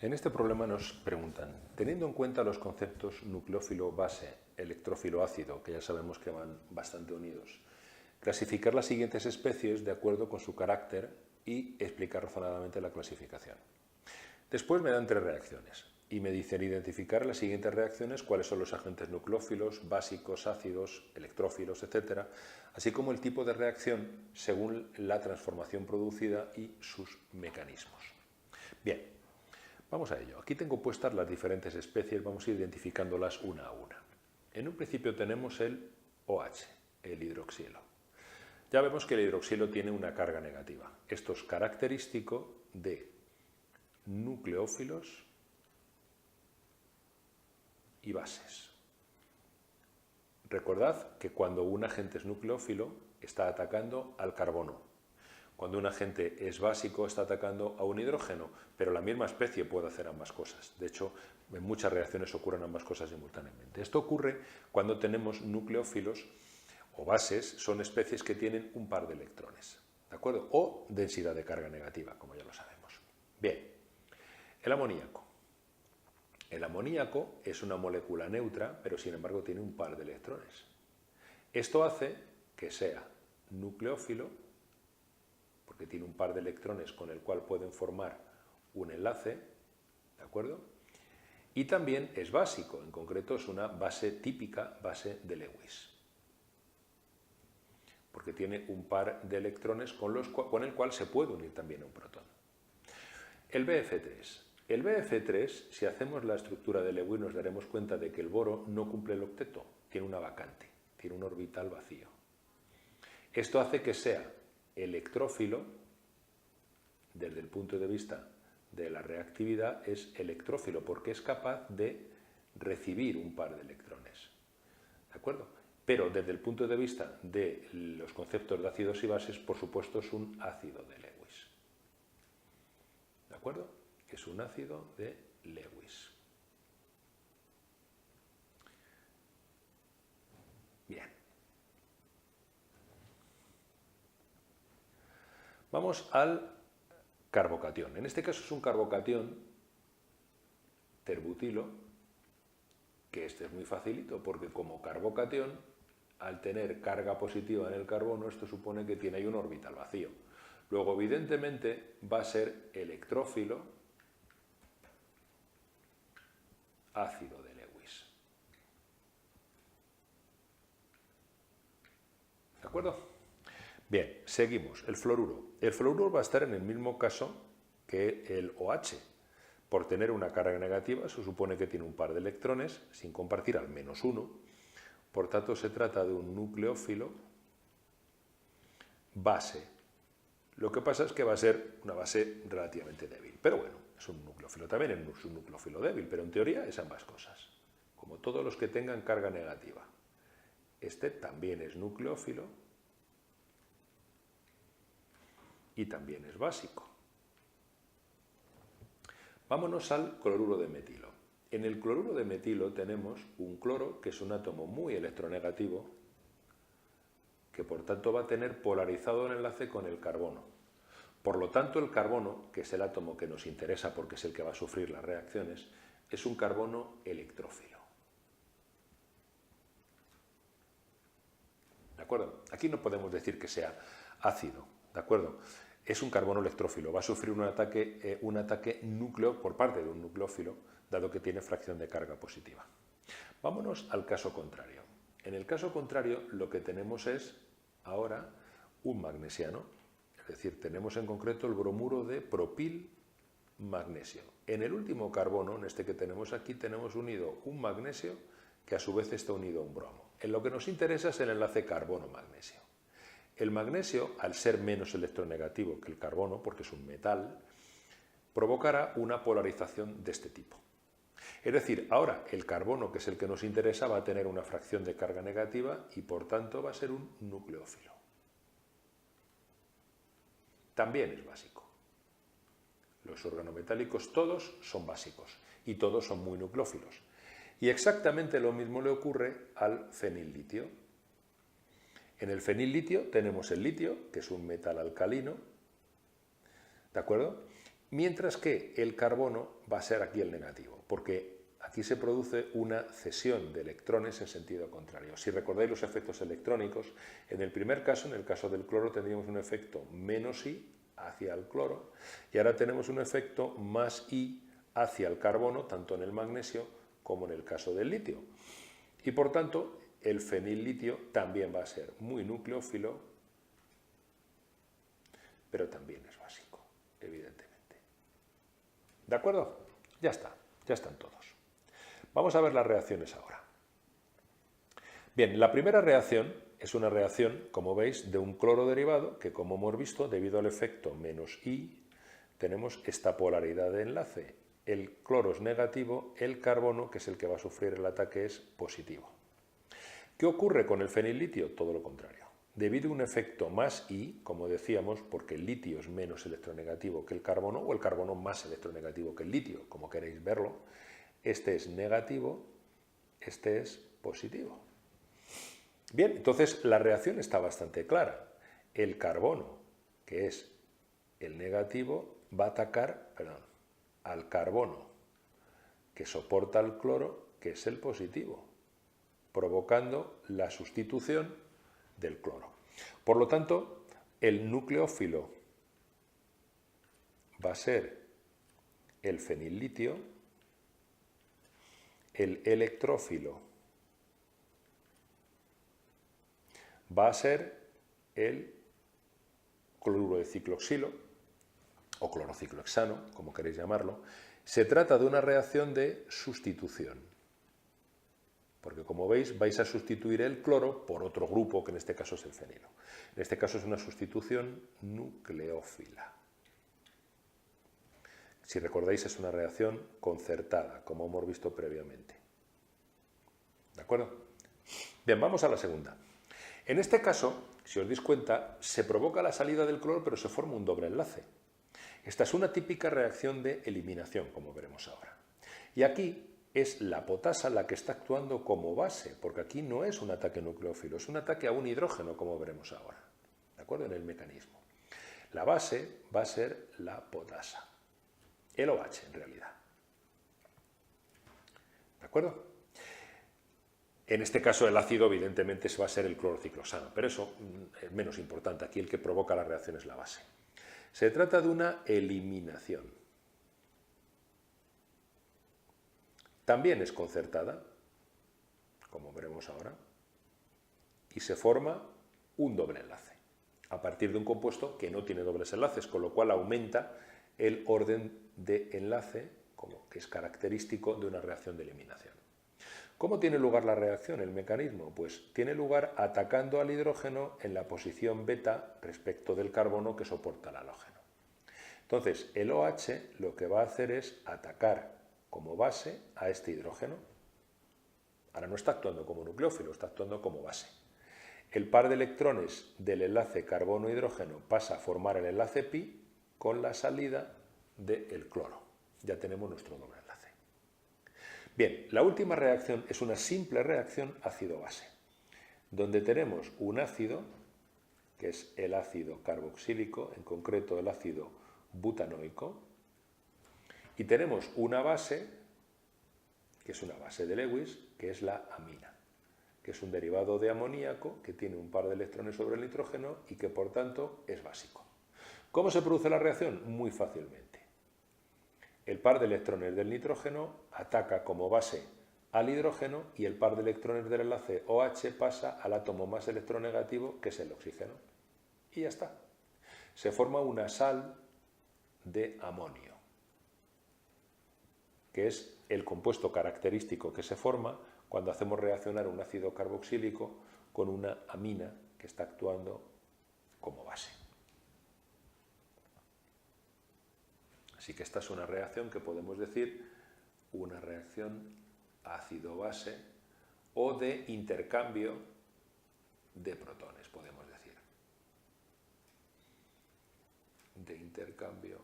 En este problema nos preguntan, teniendo en cuenta los conceptos nucleófilo-base, electrófilo-ácido, que ya sabemos que van bastante unidos, clasificar las siguientes especies de acuerdo con su carácter y explicar razonadamente la clasificación. Después me dan 3 reacciones y me dicen identificar las siguientes reacciones, cuáles son los agentes nucleófilos, básicos, ácidos, electrófilos, etc., así como el tipo de reacción según la transformación producida y sus mecanismos. Bien, vamos a ello. Aquí tengo puestas las diferentes especies, vamos a ir identificándolas una a una. En un principio tenemos el OH, el hidroxilo. Ya vemos que el hidroxilo tiene una carga negativa. Esto es característico de nucleófilos y bases. Recordad que cuando un agente es nucleófilo está atacando al carbono. Cuando un agente es básico está atacando a un hidrógeno, pero la misma especie puede hacer ambas cosas. De hecho, en muchas reacciones ocurren ambas cosas simultáneamente. Esto ocurre cuando tenemos nucleófilos o bases, son especies que tienen un par de electrones, ¿de acuerdo? O densidad de carga negativa, como ya lo sabemos. Bien, el amoníaco. El amoníaco es una molécula neutra, pero sin embargo tiene un par de electrones. Esto hace que sea nucleófilo, porque tiene un par de electrones con el cual pueden formar un enlace, ¿de acuerdo? Y también es básico, en concreto es una base típica, base de Lewis, porque tiene un par de electrones con el cual se puede unir también a un protón. El BF3. El BF3, si hacemos la estructura de Lewis, nos daremos cuenta de que el boro no cumple el octeto, tiene una vacante, tiene un orbital vacío. Esto hace que sea electrófilo, desde el punto de vista de la reactividad, es electrófilo, porque es capaz de recibir un par de electrones. ¿De acuerdo? Pero desde el punto de vista de los conceptos de ácidos y bases, por supuesto, es un ácido de Lewis. ¿De acuerdo? Es un ácido de Lewis. Bien. Vamos al carbocatión. En este caso es un carbocatión terbutilo, que este es muy facilito, porque como carbocatión, al tener carga positiva en el carbono, esto supone que tiene ahí un orbital vacío. Luego, evidentemente, va a ser electrófilo, ácido de Lewis. ¿De acuerdo? Bien, seguimos. El fluoruro. El fluoruro va a estar en el mismo caso que el OH. Por tener una carga negativa, se supone que tiene un par de electrones, sin compartir al menos uno. Por tanto, se trata de un nucleófilo base. Lo que pasa es que va a ser una base relativamente débil. Pero bueno, es un nucleófilo también, es un nucleófilo débil, pero en teoría es ambas cosas. Como todos los que tengan carga negativa. Este también es nucleófilo y también es básico. Vámonos al cloruro de metilo. En el cloruro de metilo tenemos un cloro que es un átomo muy electronegativo, que por tanto va a tener polarizado el enlace con el carbono. Por lo tanto, el carbono, que es el átomo que nos interesa porque es el que va a sufrir las reacciones, es un carbono electrófilo. ¿De acuerdo? Aquí no podemos decir que sea ácido, ¿de acuerdo? Es un carbono electrófilo, va a sufrir un ataque núcleo por parte de un nucleófilo, dado que tiene fracción de carga positiva. Vámonos al caso contrario. En el caso contrario, lo que tenemos es ahora un magnesiano, es decir, tenemos en concreto el bromuro de propil magnesio. En el último carbono, en este que tenemos aquí, tenemos unido un magnesio que a su vez está unido a un bromo. En lo que nos interesa es el enlace carbono-magnesio. El magnesio, al ser menos electronegativo que el carbono, porque es un metal, provocará una polarización de este tipo. Es decir, ahora el carbono, que es el que nos interesa, va a tener una fracción de carga negativa y por tanto va a ser un nucleófilo. También es básico. Los organometálicos todos son básicos y todos son muy nucleófilos. Y exactamente lo mismo le ocurre al fenillitio. En el fenillitio tenemos el litio, que es un metal alcalino, ¿de acuerdo? mientras que el carbono va a ser aquí el negativo, porque aquí se produce una cesión de electrones en sentido contrario. Si recordáis los efectos electrónicos, en el primer caso, en el caso del cloro, tendríamos un efecto menos I hacia el cloro, y ahora tenemos un efecto más I hacia el carbono, tanto en el magnesio como en el caso del litio. Y por tanto, el fenillitio también va a ser muy nucleófilo, pero también es básico, evidentemente. ¿De acuerdo? Ya está, ya están todos. Vamos a ver las reacciones ahora. Bien, la primera reacción es una reacción, como veis, de un cloro derivado que, como hemos visto, debido al efecto menos I, tenemos esta polaridad de enlace. El cloro es negativo, el carbono, que es el que va a sufrir el ataque, es positivo. ¿Qué ocurre con el fenillitio? Todo lo contrario. Debido a un efecto más I, como decíamos, porque el litio es menos electronegativo que el carbono, o el carbono más electronegativo que el litio, como queréis verlo, este es negativo, este es positivo. Bien, entonces la reacción está bastante clara. El carbono, que es el negativo, va a atacar, al carbono, que soporta el cloro, que es el positivo, provocando la sustitución del cloro. Por lo tanto, el nucleófilo va a ser el fenillitio, el electrófilo va a ser el cloruro de cicloxilo o clorociclohexano, como queréis llamarlo. Se trata de una reacción de sustitución, porque como veis vais a sustituir el cloro por otro grupo, que en este caso es el fenilo. En este caso es una sustitución nucleófila. Si recordáis, es una reacción concertada, como hemos visto previamente. ¿De acuerdo? Bien, vamos a la segunda. En este caso, si os dais cuenta, se provoca la salida del cloro, pero se forma un doble enlace. Esta es una típica reacción de eliminación, como veremos ahora. Y aquí es la potasa la que está actuando como base, porque aquí no es un ataque nucleófilo, es un ataque a un hidrógeno, como veremos ahora. ¿De acuerdo? En el mecanismo. La base va a ser la potasa. El OH, en realidad. ¿De acuerdo? En este caso, el ácido, evidentemente, va a ser el clorociclosano, pero eso es menos importante. Aquí el que provoca la reacción es la base. Se trata de una eliminación. También es concertada, como veremos ahora, y se forma un doble enlace, a partir de un compuesto que no tiene dobles enlaces, con lo cual aumenta el orden de enlace, como que es característico de una reacción de eliminación. ¿Cómo tiene lugar la reacción, el mecanismo? Pues tiene lugar atacando al hidrógeno en la posición beta respecto del carbono que soporta el halógeno. Entonces, el OH lo que va a hacer es atacar como base a este hidrógeno. Ahora no está actuando como nucleófilo, está actuando como base. El par de electrones del enlace carbono-hidrógeno pasa a formar el enlace pi con la salida del cloro. Ya tenemos nuestro doble enlace. Bien, la última reacción es una simple reacción ácido-base, donde tenemos un ácido, que es el ácido carboxílico, en concreto el ácido butanoico, y tenemos una base, que es una base de Lewis, que es la amina, que es un derivado de amoníaco que tiene un par de electrones sobre el nitrógeno y que por tanto es básico. ¿Cómo se produce la reacción? Muy fácilmente. El par de electrones del nitrógeno ataca como base al hidrógeno y el par de electrones del enlace OH pasa al átomo más electronegativo, que es el oxígeno. Y ya está. Se forma una sal de amonio, que es el compuesto característico que se forma cuando hacemos reaccionar un ácido carboxílico con una amina que está actuando como base. Así que esta es una reacción que podemos decir una reacción ácido-base o de intercambio de protones, podemos decir. De intercambio